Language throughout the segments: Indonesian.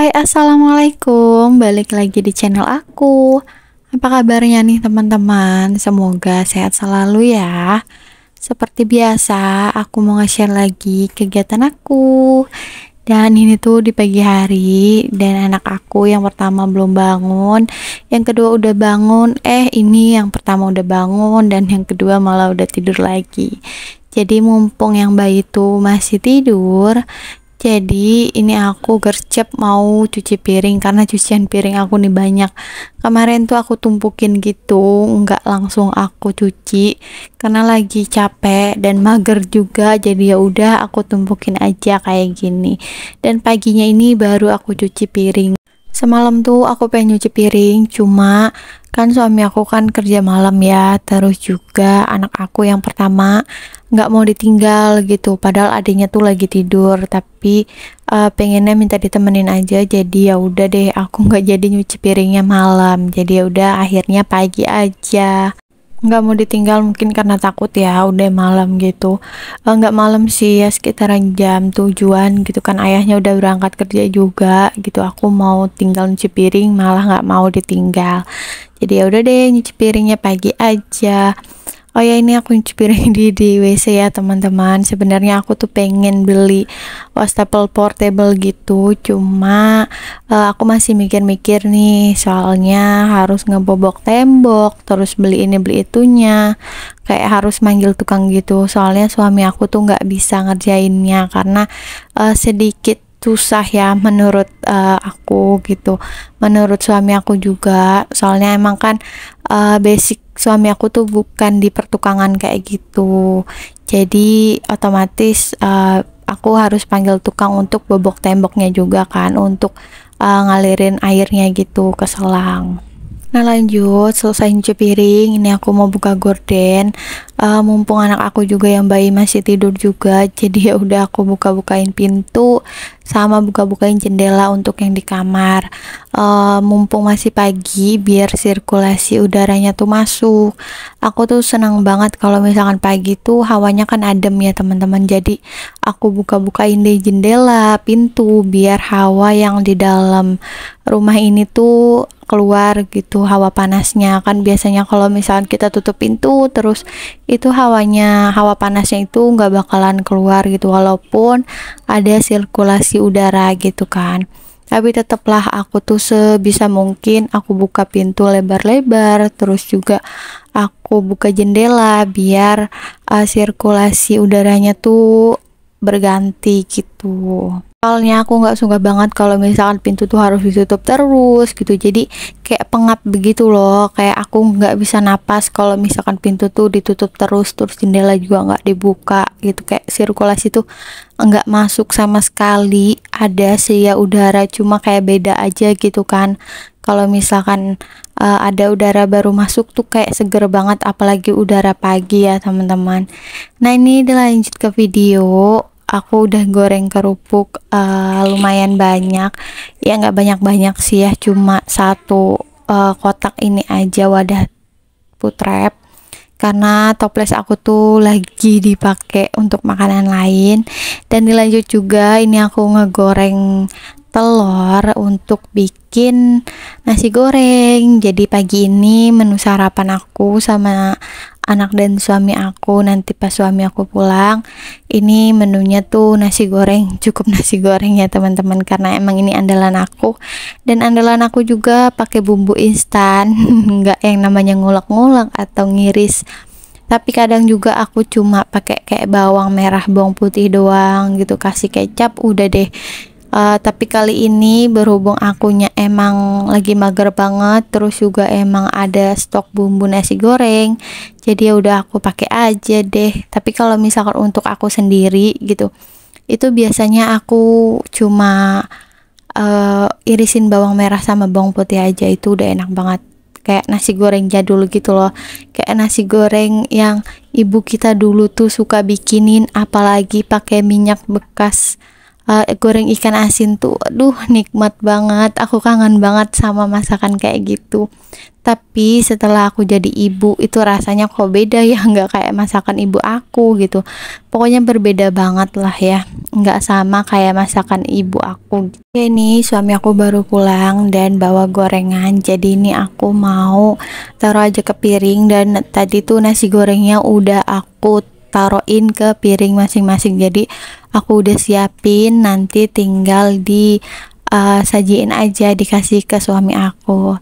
Hai, assalamualaikum. Balik lagi di channel aku. Apa kabarnya nih teman-teman? Semoga sehat selalu ya. Seperti biasa, aku mau nge-share lagi kegiatan aku. Dan ini tuh di pagi hari, dan anak aku yang pertama belum bangun, yang kedua udah bangun. Ini yang pertama udah bangun, dan yang kedua malah udah tidur lagi. Jadi mumpung yang bayi tuh masih tidur, jadi ini aku gercep mau cuci piring karena cucian piring aku nih banyak. Kemarin tuh aku tumpukin gitu, nggak langsung aku cuci karena lagi capek dan mager juga. Jadi ya udah aku tumpukin aja kayak gini. Dan paginya ini baru aku cuci piring. Semalam tuh aku pengen nyuci piring, cuma kan suami aku kan kerja malam ya, terus juga anak aku yang pertama nggak mau ditinggal gitu, padahal adiknya tuh lagi tidur, tapi pengennya minta ditemenin aja. Jadi ya udah deh, aku nggak jadi nyuci piringnya malam, jadi ya udah akhirnya pagi aja. Nggak mau ditinggal mungkin karena takut ya udah malam gitu. Nggak malam sih ya, sekitaran jam 7-an gitu kan, ayahnya udah berangkat kerja juga gitu. Aku mau tinggal nyuci piring malah nggak mau ditinggal, jadi ya udah deh nyuci piringnya pagi aja. Oh ya, ini aku nyuci piring di WC ya teman-teman. Sebenarnya aku tuh pengen beli wastafel portable gitu, cuma aku masih mikir-mikir nih, soalnya harus ngebobok tembok, terus beli ini beli itunya, kayak harus manggil tukang gitu. Soalnya suami aku tuh nggak bisa ngerjainnya karena sedikit susah ya menurut aku gitu, menurut suami aku juga. Soalnya emang kan basic suami aku tuh bukan di pertukangan kayak gitu, jadi otomatis aku harus panggil tukang untuk bobok temboknya juga kan, untuk ngalirin airnya gitu ke selang. Nah lanjut, selesai nyuci piring, ini aku mau buka gorden. Mumpung anak aku juga yang bayi masih tidur juga, jadi ya udah aku buka-bukain pintu sama buka-bukain jendela untuk yang di kamar. Mumpung masih pagi, biar sirkulasi udaranya tuh masuk. Aku tuh senang banget kalau misalkan pagi tuh hawanya kan adem ya teman-teman. Jadi aku buka-bukain deh jendela, pintu, biar hawa yang di dalam rumah ini tuh keluar gitu, hawa panasnya. Kan biasanya kalau misalkan kita tutup pintu terus, itu hawa panasnya itu nggak bakalan keluar gitu, walaupun ada sirkulasi udara gitu kan. Tapi tetaplah aku tuh sebisa mungkin aku buka pintu lebar-lebar, terus juga aku buka jendela biar sirkulasi udaranya tuh berganti gitu. Soalnya aku nggak suka banget kalau misalkan pintu tuh harus ditutup terus gitu, jadi kayak pengap begitu loh, kayak aku nggak bisa napas kalau misalkan pintu tuh ditutup terus jendela juga nggak dibuka gitu, kayak sirkulasi tuh nggak masuk sama sekali. Ada sih ya udara, cuma kayak beda aja gitu kan. Kalau misalkan ada udara baru masuk tuh kayak seger banget, apalagi udara pagi ya teman-teman. Nah ini dilanjut ke video. Aku udah goreng kerupuk lumayan banyak ya, nggak banyak-banyak sih ya, cuma satu kotak ini aja, wadah food wrap, karena toples aku tuh lagi dipakai untuk makanan lain. Dan dilanjut juga, ini aku ngegoreng telur untuk bikin nasi goreng. Jadi pagi ini menu sarapan aku sama anak dan suami aku, nanti pas suami aku pulang, ini menunya tuh nasi goreng, cukup nasi goreng ya teman-teman, karena emang ini andalan aku. Dan andalan aku juga pakai bumbu instan, nggak yang namanya ngulek-ngulek atau ngiris, tapi kadang juga aku cuma pakai kayak bawang merah, bawang putih doang gitu, kasih kecap udah deh. Tapi kali ini berhubung akunya emang lagi mager banget, terus juga emang ada stok bumbu nasi goreng, jadi ya udah aku pakai aja deh. Tapi kalau misalkan untuk aku sendiri gitu, itu biasanya aku cuma irisin bawang merah sama bawang putih aja, itu udah enak banget, kayak nasi goreng jadul gitu loh, kayak nasi goreng yang ibu kita dulu tuh suka bikinin, apalagi pakai minyak bekas goreng ikan asin tuh aduh nikmat banget, aku kangen banget sama masakan kayak gitu. Tapi setelah aku jadi ibu itu rasanya kok beda ya, nggak kayak masakan ibu aku gitu. Pokoknya berbeda banget lah ya, nggak sama kayak masakan ibu aku. Oke nih, suami aku baru pulang dan bawa gorengan. Jadi ini aku mau taruh aja ke piring, dan tadi tuh nasi gorengnya udah aku taruhin ke piring masing-masing. Jadi aku udah siapin, nanti tinggal di sajiin aja, dikasih ke suami aku.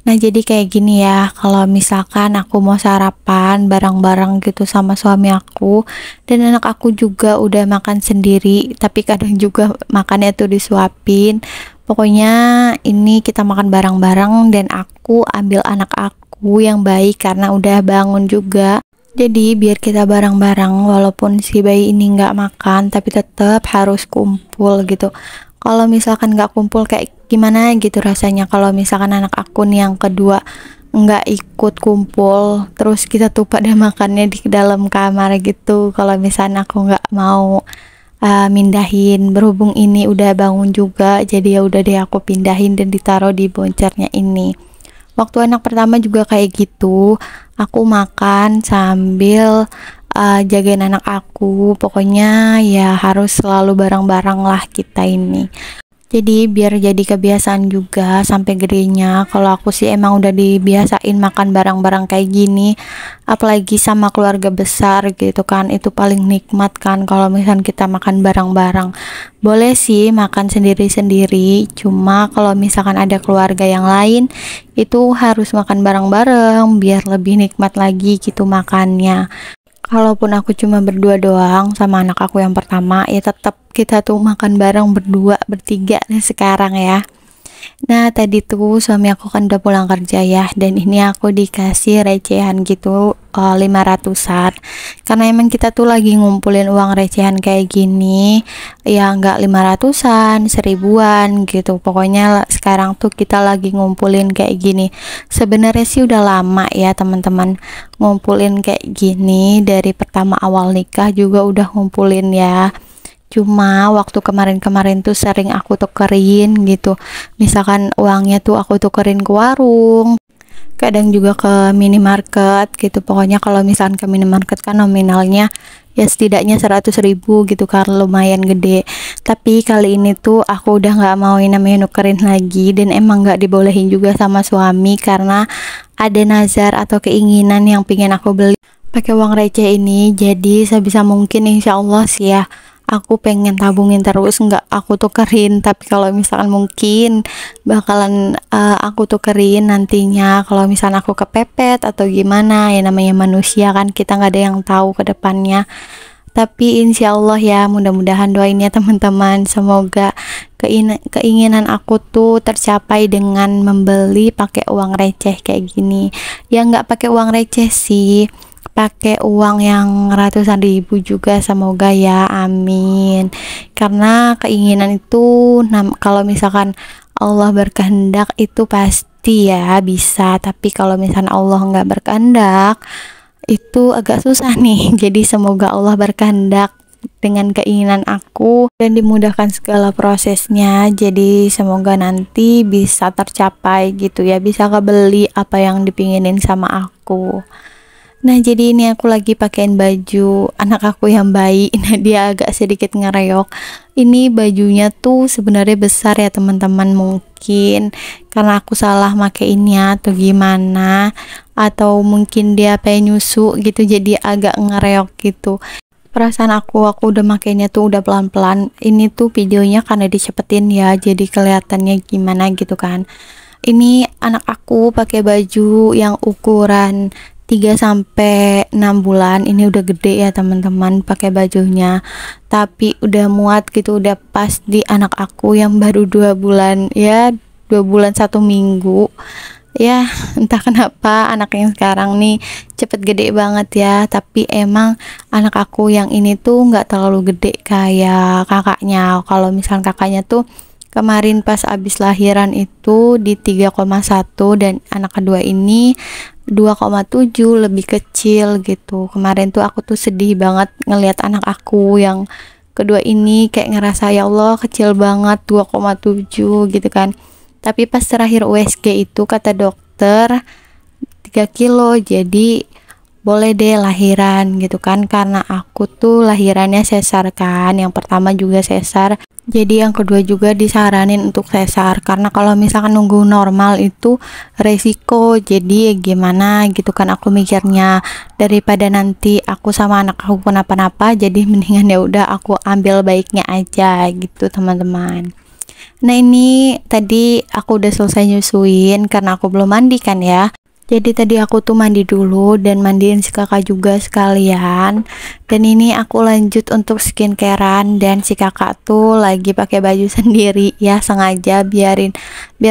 Nah, jadi kayak gini ya, kalau misalkan aku mau sarapan bareng-bareng gitu sama suami aku, dan anak aku juga udah makan sendiri, tapi kadang juga makannya tuh disuapin. Pokoknya ini kita makan bareng-bareng, dan aku ambil anak aku yang bayi karena udah bangun juga. Jadi biar kita bareng-bareng, walaupun si bayi ini nggak makan, tapi tetap harus kumpul gitu. Kalau misalkan nggak kumpul kayak gimana gitu rasanya kalau misalkan anak aku nih yang kedua nggak ikut kumpul, terus kita tuh pada makannya di dalam kamar gitu. Kalau misalkan aku nggak mau mindahin, berhubung ini udah bangun juga, jadi ya udah deh aku pindahin dan ditaruh di boncernya ini. Waktu anak pertama juga kayak gitu, aku makan sambil jagain anak aku. Pokoknya ya harus selalu bareng-bareng lah kita ini. Jadi biar jadi kebiasaan juga sampai gedenya. Kalau aku sih emang udah dibiasain makan bareng-bareng kayak gini, apalagi sama keluarga besar gitu kan, itu paling nikmat kan kalau misalnya kita makan bareng-bareng. Boleh sih makan sendiri-sendiri, cuma kalau misalkan ada keluarga yang lain itu harus makan bareng-bareng biar lebih nikmat lagi gitu makannya. Kalaupun aku cuma berdua doang sama anak aku yang pertama, ya tetap kita tuh makan bareng berdua, bertiga nih sekarang ya. Nah, tadi tuh suami aku kan udah pulang kerja ya, dan ini aku dikasih recehan gitu 500-an. Karena emang kita tuh lagi ngumpulin uang recehan kayak gini, ya nggak 500-an, 1000-an gitu. Pokoknya sekarang tuh kita lagi ngumpulin kayak gini. Sebenarnya sih udah lama ya teman-teman ngumpulin kayak gini, dari pertama awal nikah juga udah ngumpulin ya. Cuma waktu kemarin-kemarin tuh sering aku tukerin gitu. Misalkan uangnya tuh aku tukerin ke warung, kadang juga ke minimarket gitu. Pokoknya kalau misalkan ke minimarket kan nominalnya ya setidaknya 100.000 gitu, karena lumayan gede. Tapi kali ini tuh aku udah nggak mau yang namanya nukerin lagi, dan emang nggak dibolehin juga sama suami karena ada nazar atau keinginan yang pingin aku beli pakai uang receh ini. Jadi sebisa mungkin insya Allah sih ya, aku pengen tabungin terus, nggak aku tukerin. Tapi kalau misalkan mungkin bakalan aku tukerin nantinya kalau misalkan aku kepepet atau gimana, ya namanya manusia kan, kita nggak ada yang tahu ke depannya. Tapi insya Allah ya, mudah-mudahan doain ya teman-teman, semoga keinginan aku tuh tercapai dengan membeli pakai uang receh kayak gini. Ya nggak pakai uang receh sih, pakai uang yang ratusan ribu juga, semoga ya, amin. Karena keinginan itu kalau misalkan Allah berkehendak itu pasti ya bisa, tapi kalau misalkan Allah nggak berkehendak itu agak susah nih. Jadi semoga Allah berkehendak dengan keinginan aku dan dimudahkan segala prosesnya. Jadi semoga nanti bisa tercapai gitu ya, bisa kebeli apa yang dipinginin sama aku. Nah, jadi ini aku lagi pakein baju anak aku yang bayi. Nah, dia agak sedikit ngereok. Ini bajunya tuh sebenarnya besar ya teman-teman, mungkin karena aku salah makeinnya atau gimana, atau mungkin dia pengen nyusu gitu jadi agak ngereok gitu. Perasaan aku udah makainya tuh udah pelan-pelan. Ini tuh videonya karena dicepetin ya, jadi kelihatannya gimana gitu kan. Ini anak aku pakai baju yang ukuran 3 sampai 6 bulan. Ini udah gede ya teman-teman pakai bajunya, tapi udah muat gitu, udah pas di anak aku yang baru 2 bulan ya, 2 bulan 1 minggu ya. Entah kenapa anak yang sekarang nih cepet gede banget ya, tapi emang anak aku yang ini tuh nggak terlalu gede kayak kakaknya. Kalau misal kakaknya tuh kemarin pas abis lahiran itu di 3,1, dan anak kedua ini 2,7, lebih kecil gitu. Kemarin tuh aku tuh sedih banget ngelihat anak aku yang kedua ini kayak ngerasa ya Allah kecil banget 2,7 gitu kan. Tapi pas terakhir USG itu kata dokter 3 kilo, jadi boleh deh lahiran gitu kan, karena aku tuh lahirannya sesar kan, yang pertama juga sesar, jadi yang kedua juga disaranin untuk sesar, karena kalau misalkan nunggu normal itu resiko, jadi gimana gitu kan aku mikirnya, daripada nanti aku sama anak aku kenapa-napa, jadi mendingan ya udah aku ambil baiknya aja gitu teman-teman. Nah ini tadi aku udah selesai nyusuin karena aku belum mandi kan ya. Jadi tadi aku tuh mandi dulu dan mandiin si kakak juga sekalian. Dan ini aku lanjut untuk skincarean, dan si kakak tuh lagi pakai baju sendiri ya, sengaja biar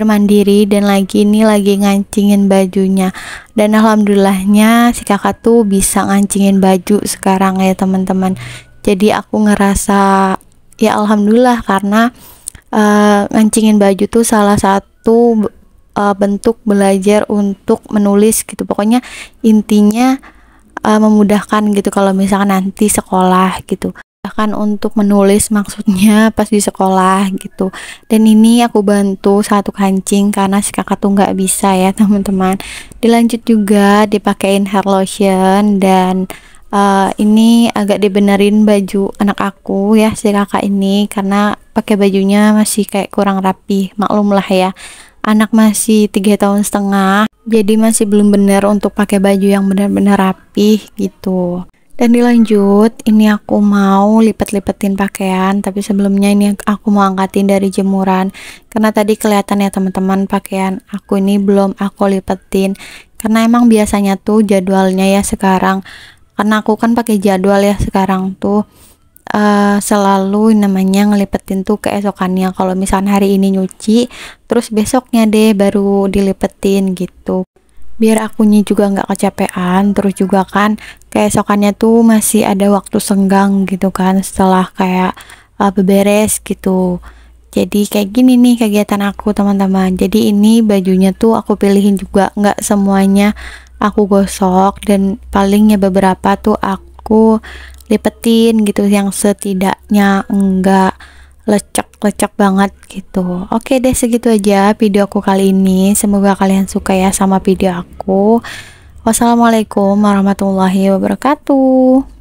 mandiri, dan ini lagi ngancingin bajunya. Dan alhamdulillahnya si kakak tuh bisa ngancingin baju sekarang ya teman-teman. Jadi aku ngerasa ya alhamdulillah, karena ngancingin baju tuh salah satu bentuk belajar untuk menulis gitu, pokoknya intinya memudahkan gitu kalau misalkan nanti sekolah gitu, bahkan untuk menulis maksudnya pas di sekolah gitu. Dan ini aku bantu satu kancing karena si kakak tuh nggak bisa ya teman-teman. Dilanjut juga dipakein hair lotion, dan ini agak dibenerin baju anak aku ya si kakak ini, karena pakai bajunya masih kayak kurang rapi, maklum lah ya, anak masih 3 tahun setengah, jadi masih belum benar untuk pakai baju yang benar-benar rapih gitu. Dan dilanjut, ini aku mau lipat-lipetin pakaian, tapi sebelumnya ini aku mau angkatin dari jemuran, karena tadi kelihatan ya teman-teman pakaian aku ini belum aku lipetin, karena emang biasanya tuh jadwalnya ya sekarang, karena aku kan pakai jadwal ya sekarang tuh selalu namanya ngelipetin tuh keesokannya, kalau misalnya hari ini nyuci terus besoknya deh baru dilipetin gitu, biar akunya juga nggak kecapean, terus juga kan keesokannya tuh masih ada waktu senggang gitu kan setelah kayak beberes gitu. Jadi kayak gini nih kegiatan aku teman-teman. Jadi ini bajunya tuh aku pilihin juga, nggak semuanya aku gosok, dan palingnya beberapa tuh aku lipetin gitu yang setidaknya enggak lecek-lecek banget gitu. Oke deh, segitu aja video aku kali ini, semoga kalian suka ya sama video aku. Wassalamualaikum warahmatullahi wabarakatuh.